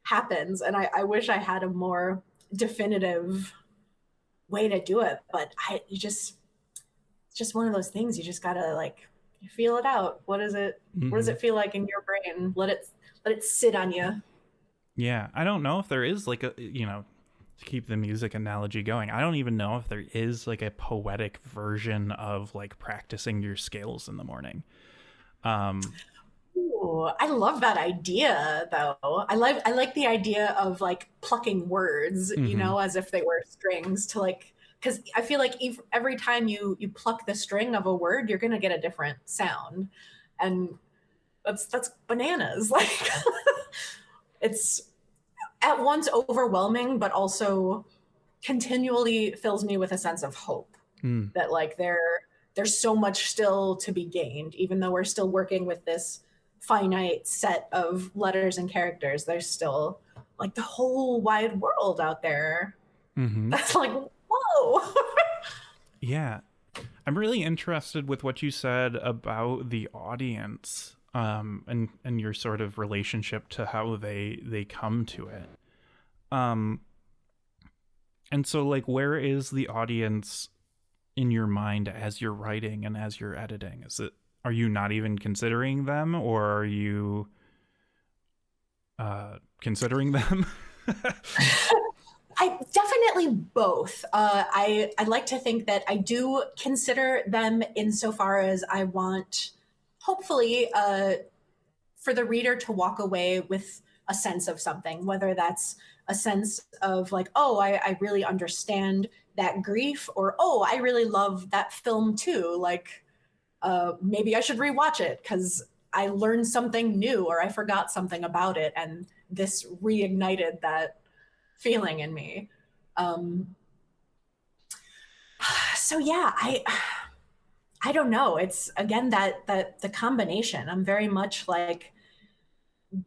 happens. And I wish I had a more definitive way to do it, but it's just one of those things. You just gotta like feel it out. What is it? What does it feel like in your brain? Let it sit on you. Yeah, I don't know if there is like a, you know, to keep the music analogy going, I don't even know if there is like a poetic version of like practicing your scales in the morning. Ooh, I love that idea though. I like the idea of like plucking words, you Mm-hmm. know, as if they were strings to like, because I feel like every time you pluck the string of a word, you're gonna get a different sound, and that's bananas. Like it's at once overwhelming, but also continually fills me with a sense of hope that like there's so much still to be gained, even though we're still working with this finite set of letters and characters. There's still like the whole wide world out there. Mm-hmm. That's like, whoa. Yeah. I'm really interested with what you said about the audience, and your sort of relationship to how they come to it. Um, and so like, where is the audience in your mind as you're writing and as you're editing? Are you not even considering them, or are you considering them? I definitely both. I like to think that I do consider them insofar as I want, hopefully, for the reader to walk away with a sense of something, whether that's a sense of like, oh, I really understand that grief, or oh, I really love that film too. Like, maybe I should rewatch it because I learned something new or I forgot something about it, and this reignited that feeling in me. Um, so yeah, I don't know. It's again that the combination. I'm very much like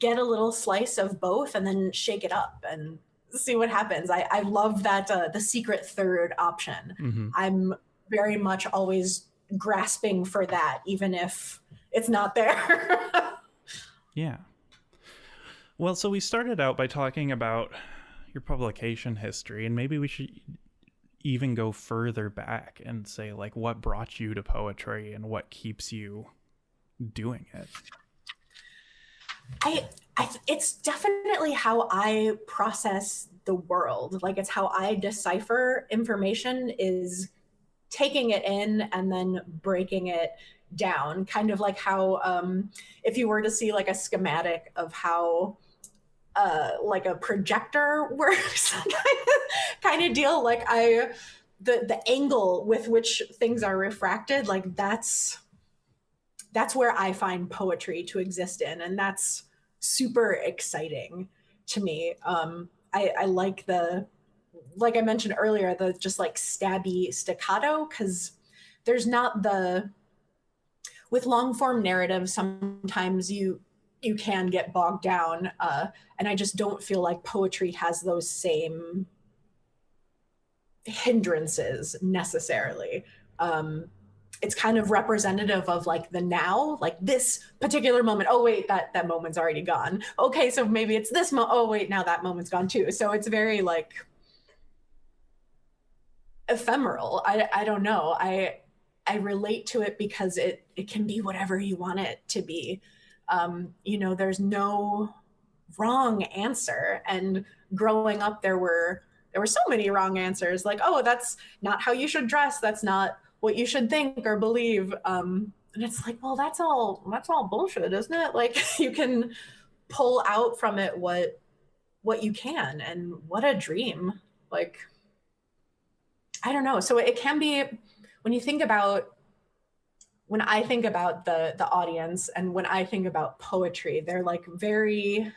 get a little slice of both and then shake it up and see what happens. I love that the secret third option. Mm-hmm. I'm very much always grasping for that, even if it's not there. Yeah. Well, so we started out by talking about your publication history, and maybe we should even go further back and say like what brought you to poetry and what keeps you doing it. It's definitely how I process the world. Like it's how I decipher information, is taking it in and then breaking it down. Kind of like how if you were to see like a schematic of how like a projector works kind of deal. Like the angle with which things are refracted, like that's where I find poetry to exist in, and that's super exciting to me. I like like I mentioned earlier, the just like stabby staccato, because there's not the with long form narrative. Sometimes you can get bogged down, and I just don't feel like poetry has those same hindrances necessarily. It's kind of representative of like the now, like this particular moment. Oh wait, that moment's already gone. Okay, so maybe it's this oh wait, now that moment's gone too. So it's very like ephemeral. I don't know. I relate to it because it can be whatever you want it to be. There's no wrong answer. And growing up, there were so many wrong answers. Like, oh, that's not how you should dress. That's not what you should think or believe. And it's like, well, that's all bullshit, isn't it? Like, you can pull out from it what you can, and what a dream. Like, I don't know. So it can be, when I think about the audience, and when I think about poetry, they're like very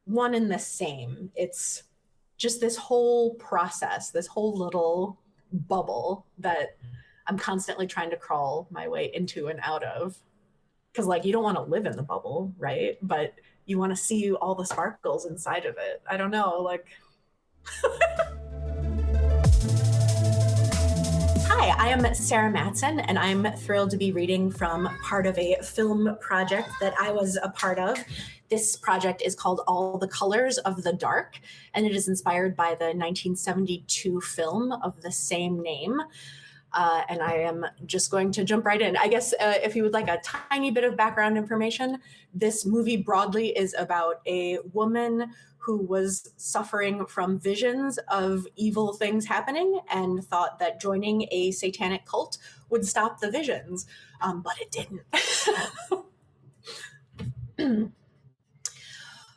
one and the same. It's just this whole process, this whole little bubble that I'm constantly trying to crawl my way into and out of. Because like, you don't want to live in the bubble, right? But you want to see all the sparkles inside of it. I don't know, like Hi, I am Sara Matson, and I'm thrilled to be reading from part of a film project that I was a part of. This project is called All the Colors of the Dark, and it is inspired by the 1972 film of the same name. And I am just going to jump right in. I guess if you would like a tiny bit of background information, this movie broadly is about a woman who was suffering from visions of evil things happening and thought that joining a satanic cult would stop the visions, but it didn't.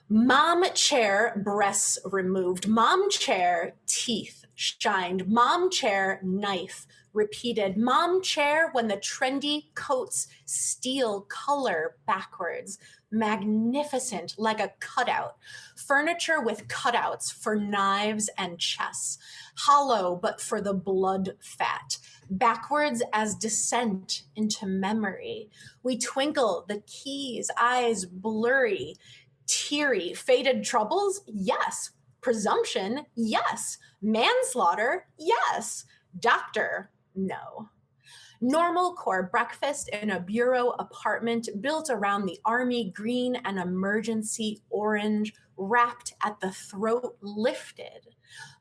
Mom chair, breasts removed. Mom chair, teeth shined. Mom chair, knife repeated. Mom chair, when the trendy coats steal color backwards. Magnificent, like a cutout. Furniture with cutouts for knives and chess. Hollow, but for the blood fat. Backwards as descent into memory. We twinkle, the keys, eyes blurry. Teary, faded troubles? Yes. Presumption? Yes. Manslaughter? Yes. Doctor? No. Normal core breakfast in a bureau apartment built around the army green and emergency orange, wrapped at the throat lifted.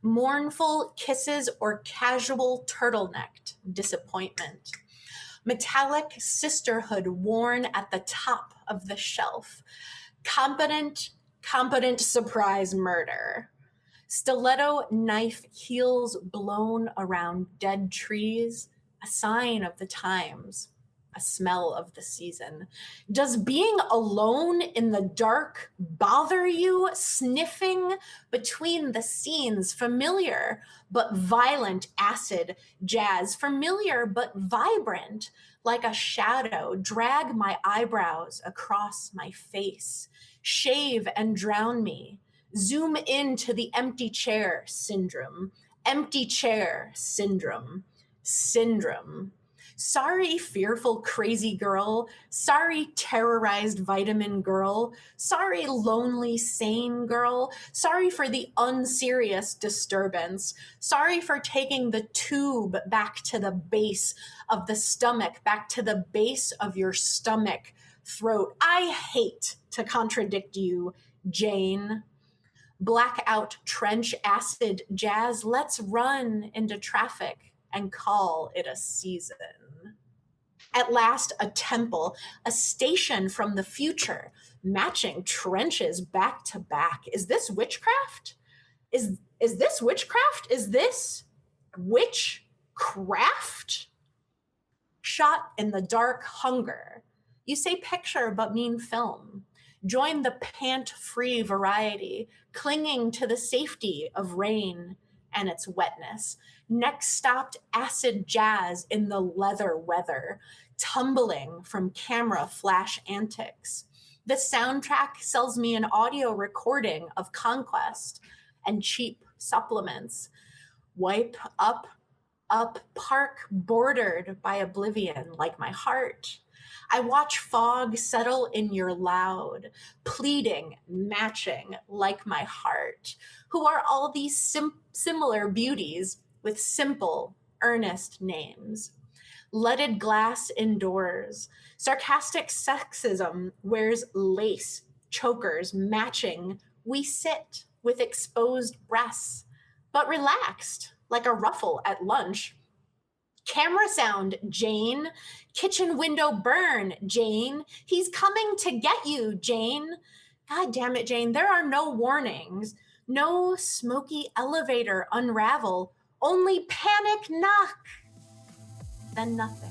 Mournful kisses or casual turtlenecked disappointment. Metallic sisterhood worn at the top of the shelf. Competent surprise murder. Stiletto knife heels blown around dead trees, a sign of the times, a smell of the season. Does being alone in the dark bother you? Sniffing between the scenes, familiar but violent acid jazz, familiar but vibrant, like a shadow, drag my eyebrows across my face, shave and drown me, zoom into the empty chair syndrome, empty chair syndrome, syndrome. Sorry, fearful, crazy girl. Sorry, terrorized vitamin girl. Sorry, lonely, sane girl. Sorry for the unserious disturbance. Sorry for taking the tube back to the base of the stomach, back to the base of your stomach, throat. I hate to contradict you, Jane. Blackout, trench, acid, jazz. Let's run into traffic and call it a season. At last, a temple, a station from the future, matching trenches back to back. Is this witchcraft? Is this witchcraft? Is this witchcraft? Shot in the dark hunger. You say picture, but mean film. Join the pant-free variety, clinging to the safety of rain and its wetness. Next stopped acid jazz in the leather weather, tumbling from camera flash antics. The soundtrack sells me an audio recording of conquest and cheap supplements. Wipe up, park bordered by oblivion like my heart. I watch fog settle in your loud, pleading, matching like my heart. Who are all these similar beauties with simple, earnest names? Leaded glass indoors. Sarcastic sexism wears lace, chokers matching. We sit with exposed breasts, but relaxed like a ruffle at lunch. Camera sound, Jane. Kitchen window burn, Jane. He's coming to get you, Jane. God damn it, Jane. There are no warnings. No smoky elevator unravel. Only panic knock. Then nothing.